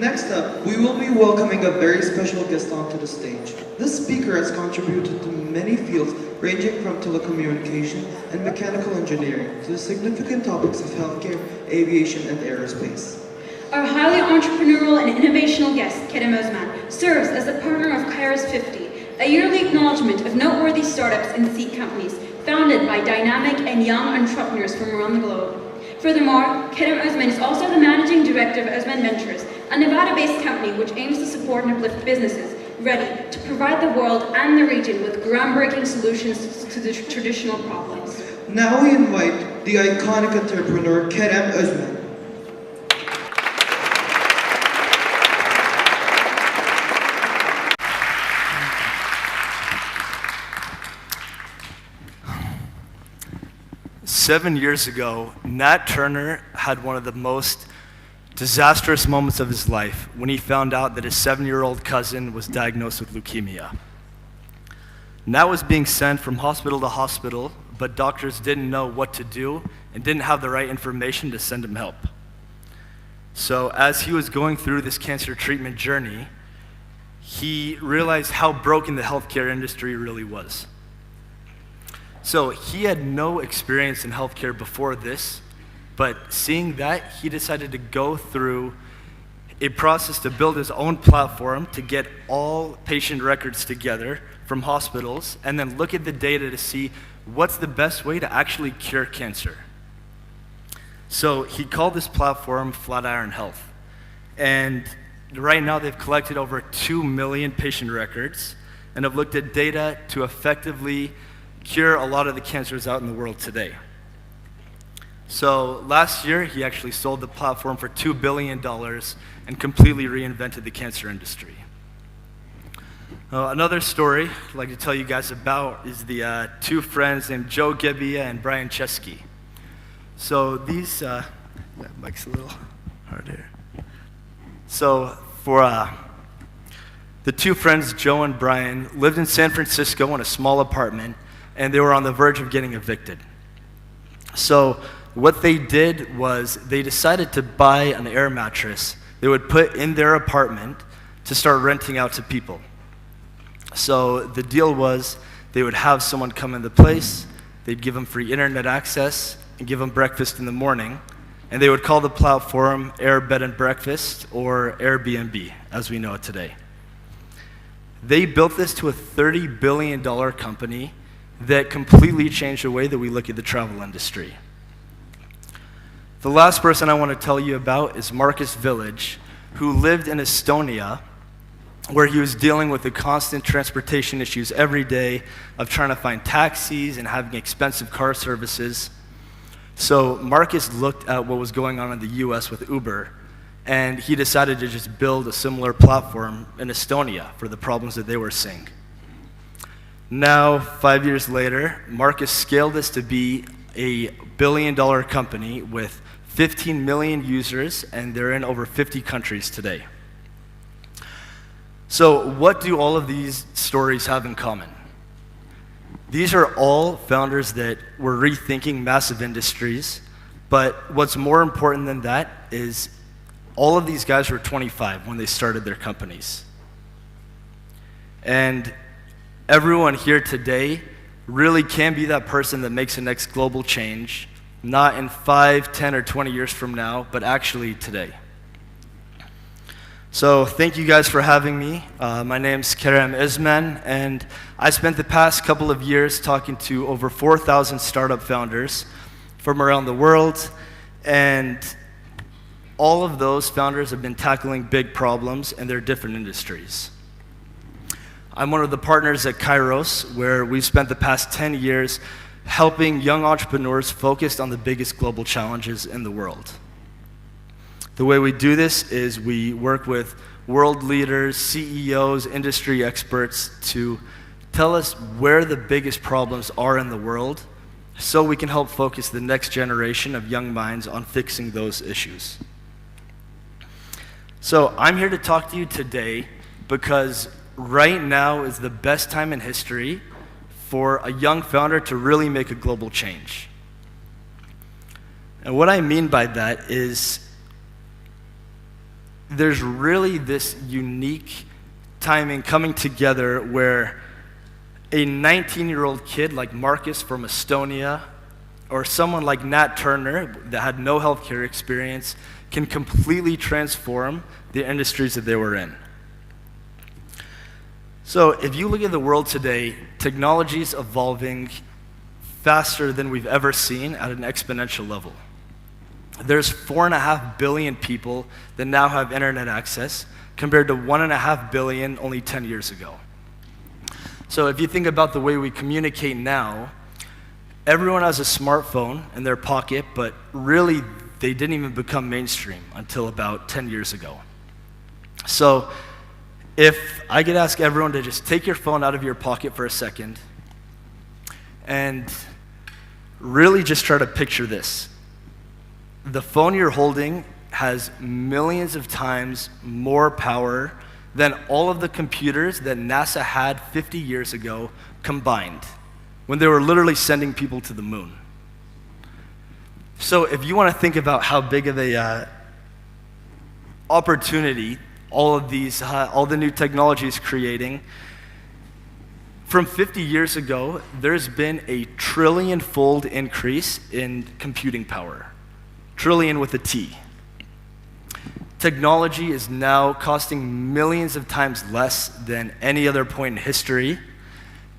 Next up, we will be welcoming a very special guest onto the stage. This speaker has contributed to many fields ranging from telecommunication and mechanical engineering to the significant topics of healthcare, aviation, and aerospace. Our highly entrepreneurial and innovational guest, Kerem Özmen, serves as the partner of Kairos 50, a yearly acknowledgement of noteworthy startups and seed companies founded by dynamic and young entrepreneurs from around the globe. Furthermore, Kerem Özmen is also the managing director of Özmen Ventures, a Nevada-based company which aims to support and uplift businesses ready to provide the world and the region with groundbreaking solutions to the traditional problems. Now we invite the iconic entrepreneur Kerem Özmen. Seven years ago, Nat Turner had one of the most disastrous moments of his life when he found out that his 7-year-old cousin was diagnosed with leukemia. Nat was being sent from hospital to hospital, but doctors didn't know what to do and didn't have the right information to send him help. So as he was going through this cancer treatment journey, he realized how broken the healthcare industry really was. So he had no experience in healthcare before this, but seeing that, he decided to go through a process to build his own platform to get all patient records together from hospitals and then look at the data to see what's the best way to actually cure cancer. So he called this platform Flatiron Health. And right now they've collected over 2 million patient records and have looked at data to effectively cure a lot of the cancers out in the world today. So last year, he actually sold the platform for $2 billion and completely reinvented the cancer industry. Another story I'd like to tell you guys about is the two friends named Joe Gebbia and Brian Chesky. So these, mic's a little hard here. So for the two friends, Joe and Brian, lived in San Francisco in a small apartment, and they were on the verge of getting evicted. So what they did was they decided to buy an air mattress they would put in their apartment to start renting out to people. So the deal was they would have someone come in the place, they'd give them free internet access, and give them breakfast in the morning, and they would call the platform Air Bed and Breakfast, or Airbnb, as we know it today. They built this to a $30 billion company that completely changed the way that we look at the travel industry. The last person I want to tell you about is Marcus Village, who lived in Estonia, where he was dealing with the constant transportation issues every day of trying to find taxis and having expensive car services. So Marcus looked at what was going on in the US with Uber, and he decided to just build a similar platform in Estonia for the problems that they were seeing. Now, 5 years later, Marcus scaled this to be a billion-dollar company with 15 million users, and they're in over 50 countries today. So what do all of these stories have in common? These are all founders that were rethinking massive industries, but what's more important than that is all of these guys were 25 when they started their companies. And everyone here today really can be that person that makes the next global change, not in 5, 10, or 20 years from now, but actually today. So thank you guys for having me. My name's Kerem Özmen, and I spent the past couple of years talking to over 4,000 startup founders from around the world, and all of those founders have been tackling big problems in their different industries. I'm one of the partners at Kairos, where we've spent the past 10 years helping young entrepreneurs focused on the biggest global challenges in the world. The way we do this is we work with world leaders, CEOs, industry experts to tell us where the biggest problems are in the world so we can help focus the next generation of young minds on fixing those issues. So I'm here to talk to you today because right now is the best time in history for a young founder to really make a global change. And what I mean by that is there's really this unique timing coming together where a 19-year-old kid like Marcus from Estonia, or someone like Nat Turner that had no healthcare experience, can completely transform the industries that they were in. So if you look at the world today, technology is evolving faster than we've ever seen at an exponential level. There's 4.5 billion people that now have internet access, compared to 1.5 billion only 10 years ago. So if you think about the way we communicate now, everyone has a smartphone in their pocket, but really they didn't even become mainstream until about 10 years ago. So if I could ask everyone to just take your phone out of your pocket for a second and really just try to picture this. The phone you're holding has millions of times more power than all of the computers that NASA had 50 years ago combined, when they were literally sending people to the moon. So if you want to think about how big of a opportunity all the new technology is creating, from 50 years ago, there's been a trillion-fold increase in computing power. Trillion with a T. Technology is now costing millions of times less than any other point in history,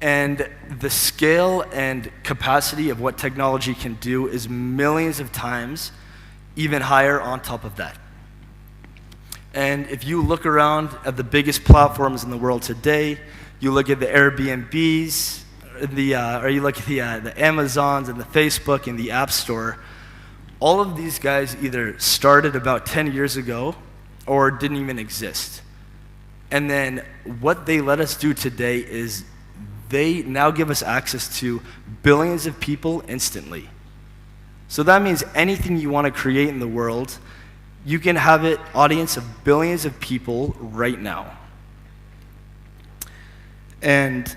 and the scale and capacity of what technology can do is millions of times even higher on top of that. And if you look around at the biggest platforms in the world today, you look at the Airbnbs, or you look at the Amazons and the Facebook and the App Store, all of these guys either started about 10 years ago or didn't even exist. And then what they let us do today is they now give us access to billions of people instantly. So that means anything you want to create in the world, you can have an audience of billions of people right now. And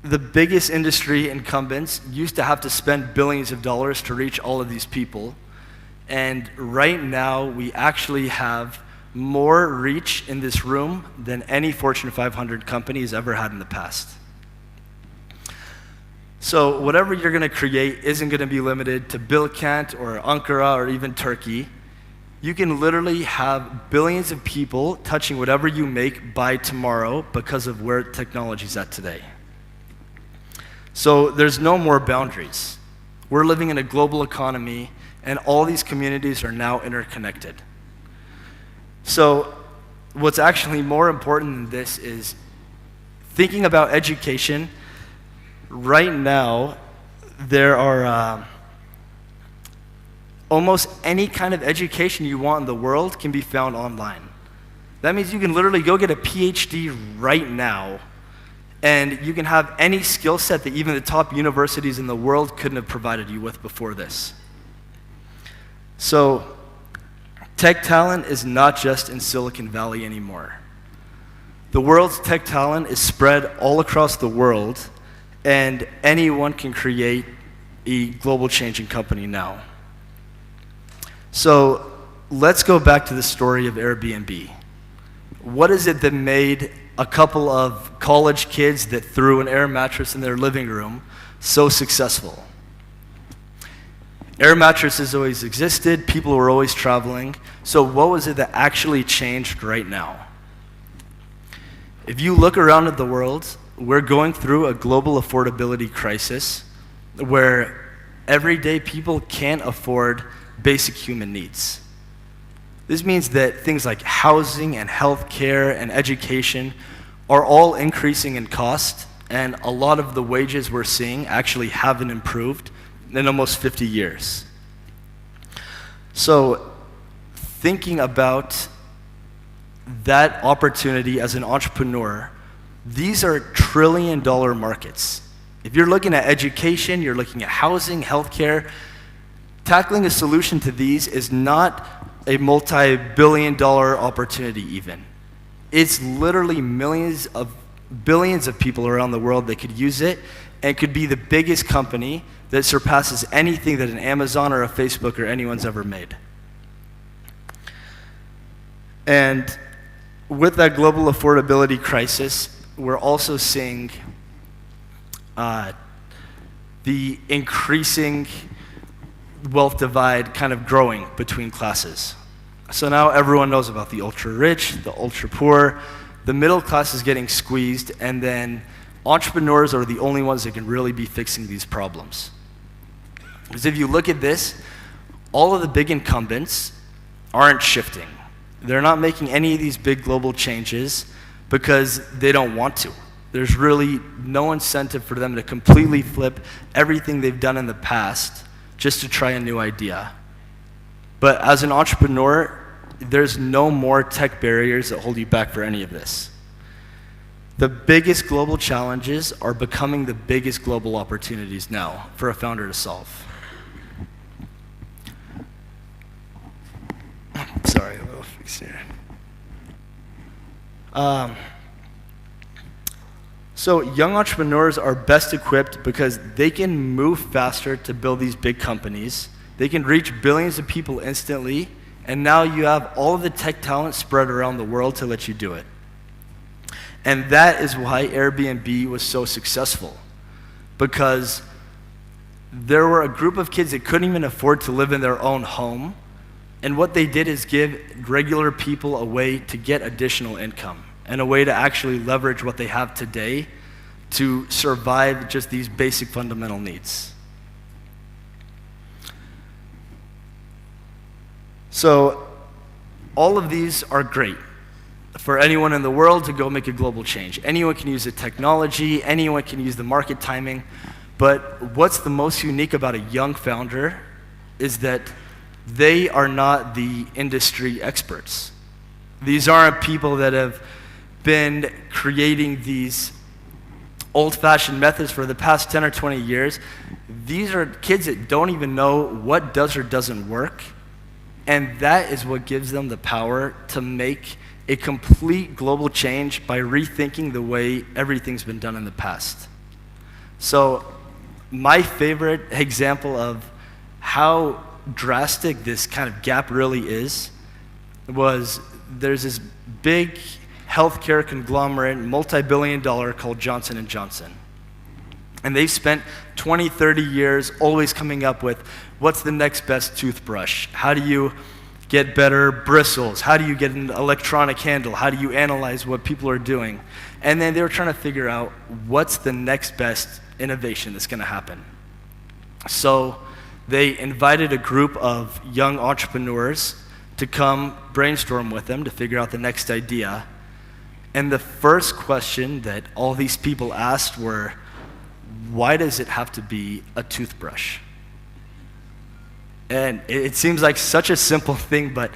the biggest industry incumbents used to have to spend billions of dollars to reach all of these people. And right now, we actually have more reach in this room than any Fortune 500 company has ever had in the past. So whatever you're going to create isn't going to be limited to Bilkent or Ankara or even Turkey. You can literally have billions of people touching whatever you make by tomorrow because of where technology's at today. So there's no more boundaries. We're living in a global economy, and all these communities are now interconnected. So what's actually more important than this is thinking about education. Right now, there are almost any kind of education you want in the world can be found online. That means you can literally go get a PhD right now, and you can have any skill set that even the top universities in the world couldn't have provided you with before this. So tech talent is not just in Silicon Valley anymore. The world's tech talent is spread all across the world, and anyone can create a global changing company now. So let's go back to the story of Airbnb. What is it that made a couple of college kids that threw an air mattress in their living room so successful? Air mattresses always existed, people were always traveling, so what was it that actually changed right now? If you look around at the world, we're going through a global affordability crisis where everyday people can't afford basic human needs. This means that things like housing and healthcare and education are all increasing in cost, and a lot of the wages we're seeing actually haven't improved in almost 50 years. So thinking about that opportunity as an entrepreneur, these are trillion-dollar markets. If you're looking at education, you're looking at housing, healthcare, tackling a solution to these is not a multi-billion-dollar opportunity even. It's literally billions of people around the world that could use it and could be the biggest company that surpasses anything that an Amazon or a Facebook or anyone's ever made. And with that global affordability crisis, we're also seeing the increasing wealth divide kind of growing between classes. So now everyone knows about the ultra-rich, the ultra-poor, the middle class is getting squeezed, and then entrepreneurs are the only ones that can really be fixing these problems. Because if you look at this, all of the big incumbents aren't shifting. They're not making any of these big global changes because they don't want to. There's really no incentive for them to completely flip everything they've done in the past just to try a new idea. But as an entrepreneur, there's no more tech barriers that hold you back for any of this. The biggest global challenges are becoming the biggest global opportunities now for a founder to solve. Sorry, a little fix here. So young entrepreneurs are best equipped because they can move faster to build these big companies. They can reach billions of people instantly, and now you have all of the tech talent spread around the world to let you do it. And that is why Airbnb was so successful, because there were a group of kids that couldn't even afford to live in their own home, and what they did is give regular people a way to get additional income and a way to actually leverage what they have today to survive just these basic fundamental needs. So all of these are great for anyone in the world to go make a global change. Anyone can use the technology, anyone can use the market timing, but what's the most unique about a young founder is that they are not the industry experts. These aren't people that have been creating these old-fashioned methods for the past 10 or 20 years. These are kids that don't even know what does or doesn't work, and that is what gives them the power to make a complete global change by rethinking the way everything's been done in the past. So my favorite example of how drastic this kind of gap really is was there's this big healthcare conglomerate, multi-billion-dollar, called Johnson & Johnson. And they've spent 20, 30 years always coming up with what's the next best toothbrush? How do you get better bristles? How do you get an electronic handle? How do you analyze what people are doing? And then they were trying to figure out what's the next best innovation that's going to happen. So they invited a group of young entrepreneurs to come brainstorm with them to figure out the next idea. And the first question that all these people asked were, why does it have to be a toothbrush? And it seems like such a simple thing, but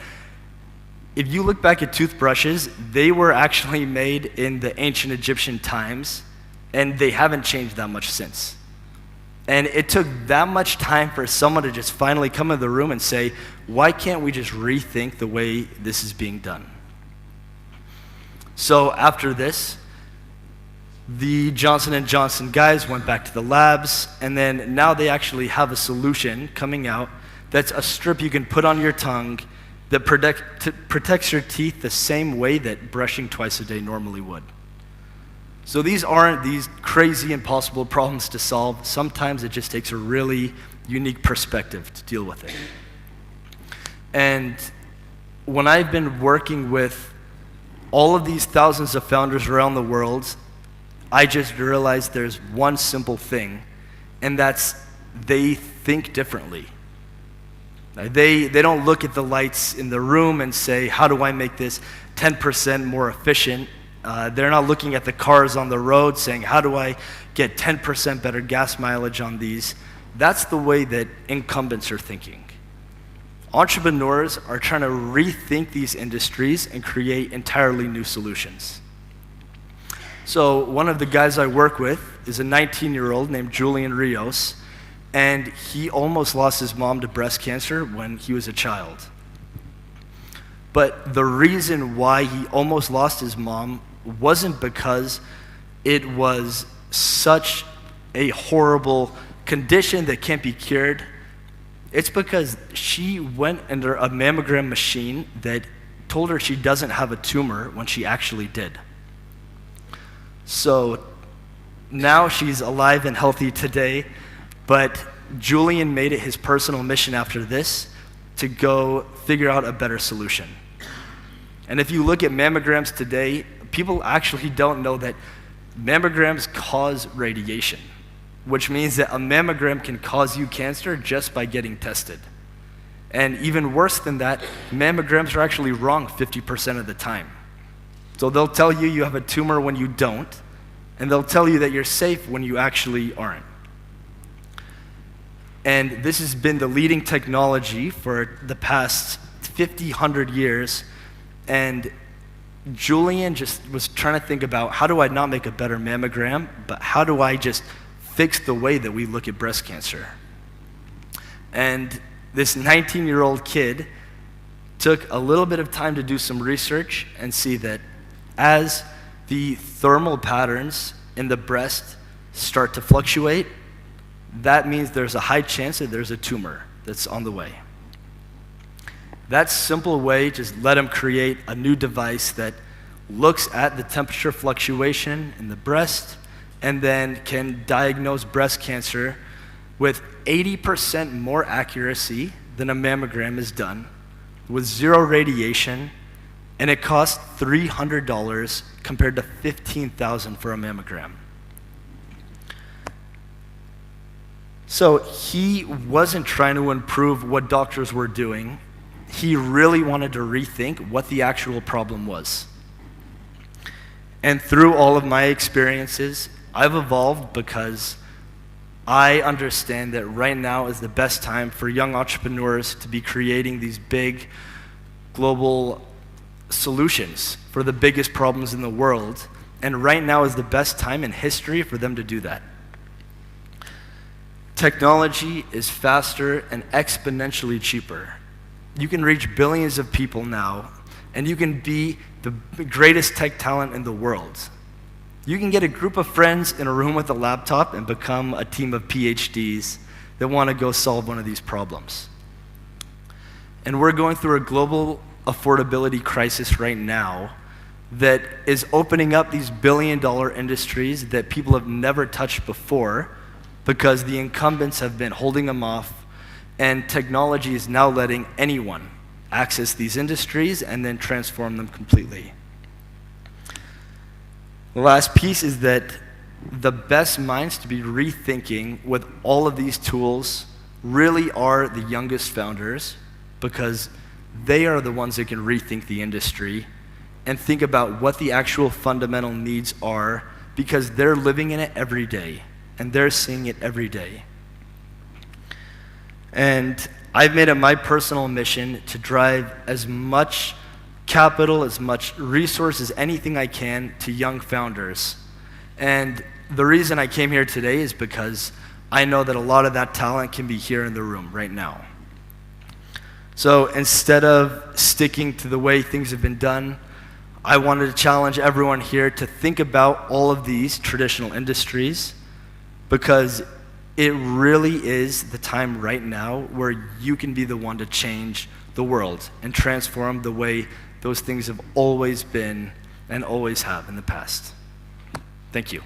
if you look back at toothbrushes, they were actually made in the ancient Egyptian times, and they haven't changed that much since. And it took that much time for someone to just finally come in the room and say, why can't we just rethink the way this is being done? So after this, the Johnson & Johnson guys went back to the labs, and then now they actually have a solution coming out that's a strip you can put on your tongue that protects your teeth the same way that brushing twice a day normally would. So these aren't these crazy, impossible problems to solve. Sometimes it just takes a really unique perspective to deal with it. And when I've been working with all of these thousands of founders around the world, I just realized there's one simple thing, and that's they think differently. They don't look at the lights in the room and say, how do I make this 10% more efficient? They're not looking at the cars on the road saying, how do I get 10% better gas mileage on these? That's the way that incumbents are thinking. Entrepreneurs are trying to rethink these industries and create entirely new solutions. So one of the guys I work with is a 19-year-old named Julian Rios, and he almost lost his mom to breast cancer when he was a child. But the reason why he almost lost his mom wasn't because it was such a horrible condition that can't be cured. It's because she went under a mammogram machine that told her she doesn't have a tumor when she actually did. So now she's alive and healthy today, but Julian made it his personal mission after this to go figure out a better solution. And if you look at mammograms today, people actually don't know that mammograms cause radiation, which means that a mammogram can cause you cancer just by getting tested. And even worse than that, mammograms are actually wrong 50% of the time. So they'll tell you you have a tumor when you don't, and they'll tell you that you're safe when you actually aren't. And this has been the leading technology for the past 50, 100 years. And Julian just was trying to think about, how do I not make a better mammogram, but how do I just fix the way that we look at breast cancer? And this 19-year-old kid took a little bit of time to do some research and see that as the thermal patterns in the breast start to fluctuate, that means there's a high chance that there's a tumor that's on the way. That simple way just let him create a new device that looks at the temperature fluctuation in the breast and then can diagnose breast cancer with 80% more accuracy than a mammogram is done, with zero radiation, and it costs $300 compared to $15,000 for a mammogram. So he wasn't trying to improve what doctors were doing. He really wanted to rethink what the actual problem was. And through all of my experiences, I've evolved because I understand that right now is the best time for young entrepreneurs to be creating these big global solutions for the biggest problems in the world. And right now is the best time in history for them to do that. Technology is faster and exponentially cheaper. You can reach billions of people now, and you can be the greatest tech talent in the world. You can get a group of friends in a room with a laptop and become a team of PhDs that want to go solve one of these problems. And we're going through a global affordability crisis right now that is opening up these billion-dollar industries that people have never touched before because the incumbents have been holding them off, and technology is now letting anyone access these industries and then transform them completely. The last piece is that the best minds to be rethinking with all of these tools really are the youngest founders, because they are the ones that can rethink the industry and think about what the actual fundamental needs are, because they're living in it every day and they're seeing it every day. And I've made it my personal mission to drive as much capital, as much resources, anything I can to young founders. And the reason I came here today is because I know that a lot of that talent can be here in the room right now. So instead of sticking to the way things have been done, I wanted to challenge everyone here to think about all of these traditional industries, because it really is the time right now where you can be the one to change the world and transform the way those things have always been and always have in the past. Thank you.